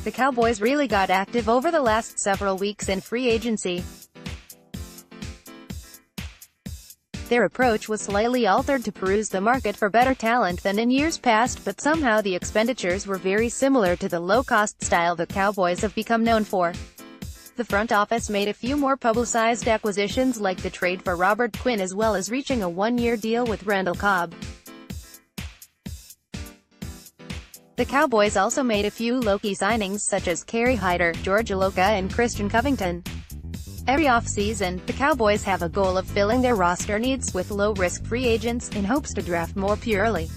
The Cowboys really got active over the last several weeks in free agency. Their approach was slightly altered to peruse the market for better talent than in years past, but somehow the expenditures were very similar to the low-cost style the Cowboys have become known for. The front office made a few more publicized acquisitions like the trade for Robert Quinn as well as reaching a one-year deal with Randall Cobb. The Cowboys also made a few low-key signings such as Kerry Hyder, Iloka and Christian Covington. Every offseason, the Cowboys have a goal of filling their roster needs with low-risk free agents, in hopes to draft more purely.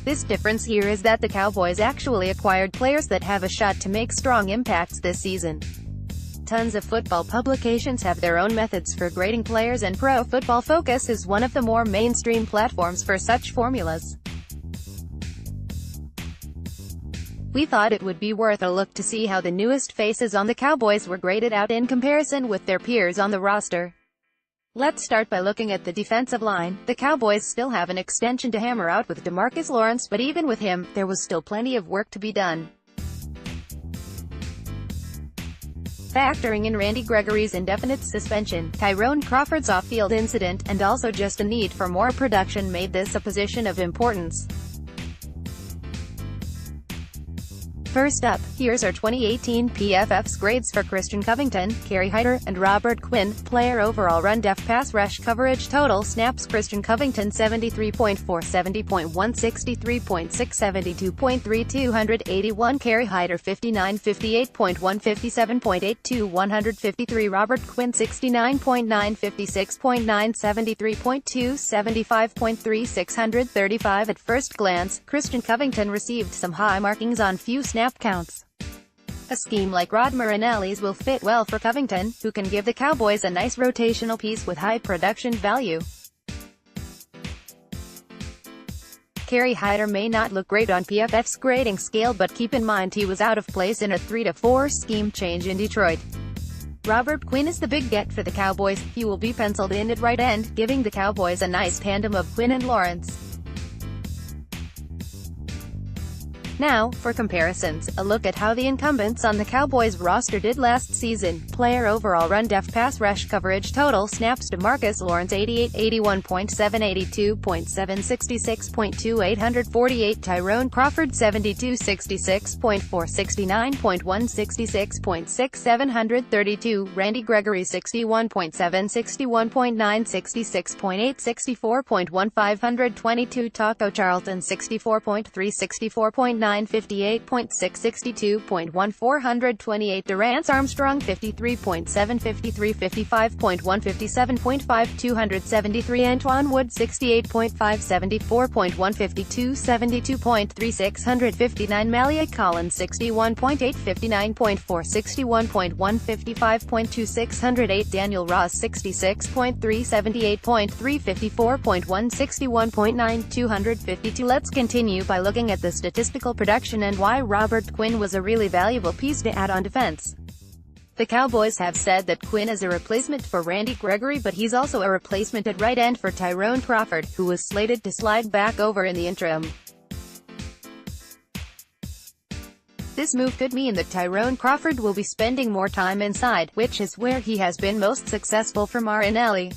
This difference here is that the Cowboys actually acquired players that have a shot to make strong impacts this season. Tons of football publications have their own methods for grading players, and Pro Football Focus is one of the more mainstream platforms for such formulas. We thought it would be worth a look to see how the newest faces on the Cowboys were graded out in comparison with their peers on the roster. Let's start by looking at the defensive line. The Cowboys still have an extension to hammer out with DeMarcus Lawrence, but even with him, there was still plenty of work to be done. Factoring in Randy Gregory's indefinite suspension, Tyrone Crawford's off-field incident, and also just a need for more production made this a position of importance. First up, here's our 2018 PFF's grades for Christian Covington, Kerry Hyder, and Robert Quinn. Player overall run def pass rush coverage total snaps: Christian Covington 73.4, 70.1, 63.6, 72.3, 281. Kerry Hyder 59, 58.1, 57.8, 153. Robert Quinn 69.9, 56.9, 73.2, 75.3, 635. At first glance, Christian Covington received some high markings on few snap counts. A scheme like Rod Marinelli's will fit well for Covington, who can give the Cowboys a nice rotational piece with high production value. Kerry Hyder may not look great on PFF's grading scale, but keep in mind he was out of place in a 3-4 scheme change in Detroit. Robert Quinn is the big get for the Cowboys. He will be penciled in at right end, giving the Cowboys a nice tandem of Quinn and Lawrence. Now, for comparisons, a look at how the incumbents on the Cowboys roster did last season. Player overall run def pass rush coverage total snaps: DeMarcus Lawrence 88, 81.7, 82.7, 66.2, 848. Tyrone Crawford 72, 66.4, 69.1, 66.6, 732. Randy Gregory 61.7, 61.9, 66.8, 64.1, 522. Taco Charlton 64.3, 64.9, 58.6, 62.1, 428. Durance Armstrong 53.7, 53, 55.1, 57.5, 273. Antoine Wood 68.5, 74.1, 52, 72.3, 659. Malia Collins 61.8, 59.4, 61.1, 55.2, 608. Daniel Ross 66.3, 78.3, 54.1, 61.9, 252. Let's continue by looking at the statistical production and why Robert Quinn was a really valuable piece to add on defense. The Cowboys have said that Quinn is a replacement for Randy Gregory, but he's also a replacement at right end for Tyrone Crawford, who was slated to slide back over in the interim. This move could mean that Tyrone Crawford will be spending more time inside, which is where he has been most successful for Marinelli.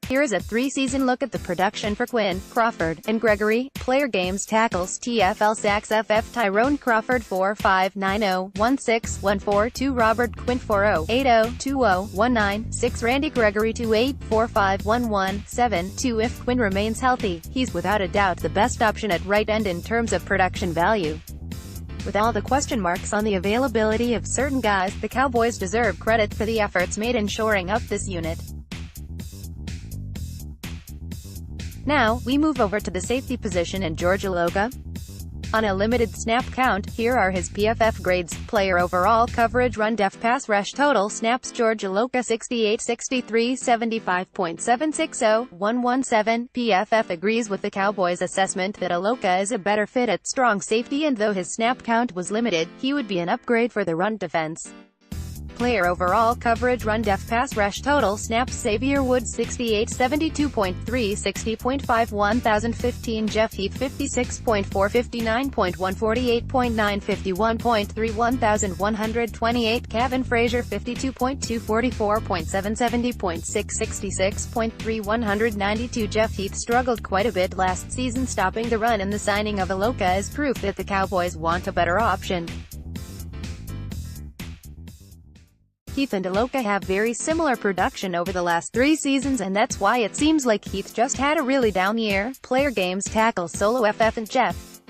Here is a 3-season look at the production for Quinn, Crawford, and Gregory. Player games: tackles, TFL sacks, FF. Tyrone Crawford 4.590.16.14.2. Robert Quinn 4.080.20.19.6. Randy Gregory 2.845.11.7.2. If Quinn remains healthy, he's without a doubt the best option at right end in terms of production value. With all the question marks on the availability of certain guys, the Cowboys deserve credit for the efforts made in shoring up this unit. Now, we move over to the safety position and Iloka. On a limited snap count, here are his PFF grades. Player overall coverage run def pass rush total snaps: Iloka 68, 63, 75.760, 117. PFF agrees with the Cowboys' assessment that Iloka is a better fit at strong safety, and though his snap count was limited, he would be an upgrade for the run defense. Player overall coverage, run def, pass rush, total snaps, Xavier Woods 68, 72.3, 60.5, 1015, Jeff Heath 56.4, 59.1, 48.9, 51.3, 1128, Kevin Frazier 52.2, 44.7, 70.6, 66.3, 192. Jeff Heath struggled quite a bit last season stopping the run, and the signing of Iloka is proof that the Cowboys want a better option. Heath and Iloka have very similar production over the last 3 seasons, and that's why it seems like Heath just had a really down year. Player games, tackle, solo, FF and Jeff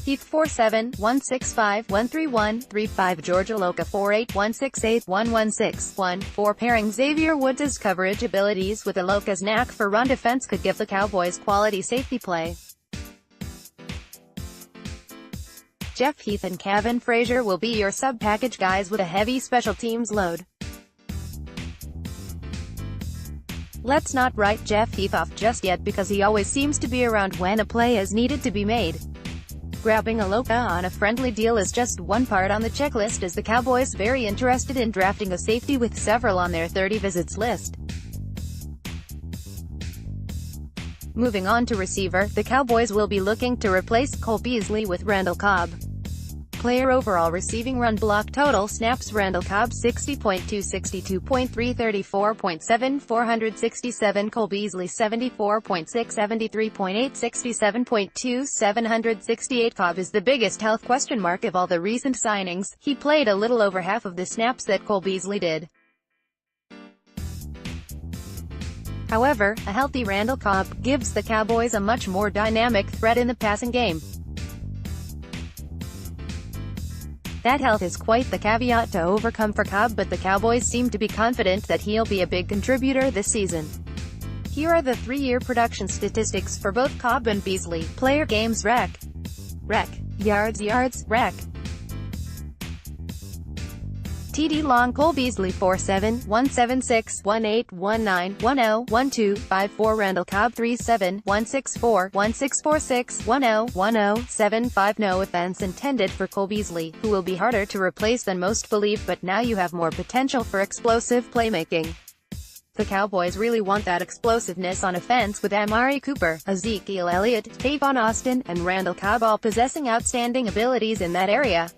Heath 4'7", 165, 131, 35, George Iloka 4'8", 168, 116, 1-4 pairing. Xavier Woods' coverage abilities with Iloka's knack for run defense could give the Cowboys quality safety play. Jeff Heath and Kevin Frazier will be your sub-package guys with a heavy special teams load. Let's not write Jeff Heath off just yet, because he always seems to be around when a play is needed to be made. Grabbing Iloka on a friendly deal is just one part on the checklist, as the Cowboys very interested in drafting a safety with several on their 30 visits list. Moving on to receiver, the Cowboys will be looking to replace Cole Beasley with Randall Cobb. Player overall receiving, run block, total snaps, Randall Cobb 60.2, 62.3, 34.7, 467, Cole Beasley 74.6, 73.8, 67.2, 768. Cobb is the biggest health question mark of all the recent signings. He played a little over half of the snaps that Cole Beasley did. However, a healthy Randall Cobb gives the Cowboys a much more dynamic threat in the passing game. That health is quite the caveat to overcome for Cobb, but the Cowboys seem to be confident that he'll be a big contributor this season. Here are the 3-year production statistics for both Cobb and Beasley. Player games, rec. Yards, rec. TD long, Cole Beasley 4'7", 176, 18, 19, 10, 12, 54, Randall Cobb 3'7", 164, 1646, 10, 75. No offense intended for Cole Beasley, who will be harder to replace than most believe, but now you have more potential for explosive playmaking. The Cowboys really want that explosiveness on offense, with Amari Cooper, Ezekiel Elliott, Tavon Austin, and Randall Cobb all possessing outstanding abilities in that area.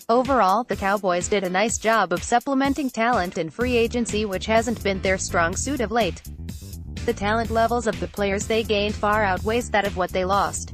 Overall, the Cowboys did a nice job of supplementing talent in free agency, which hasn't been their strong suit of late. The talent levels of the players they gained far outweighs that of what they lost.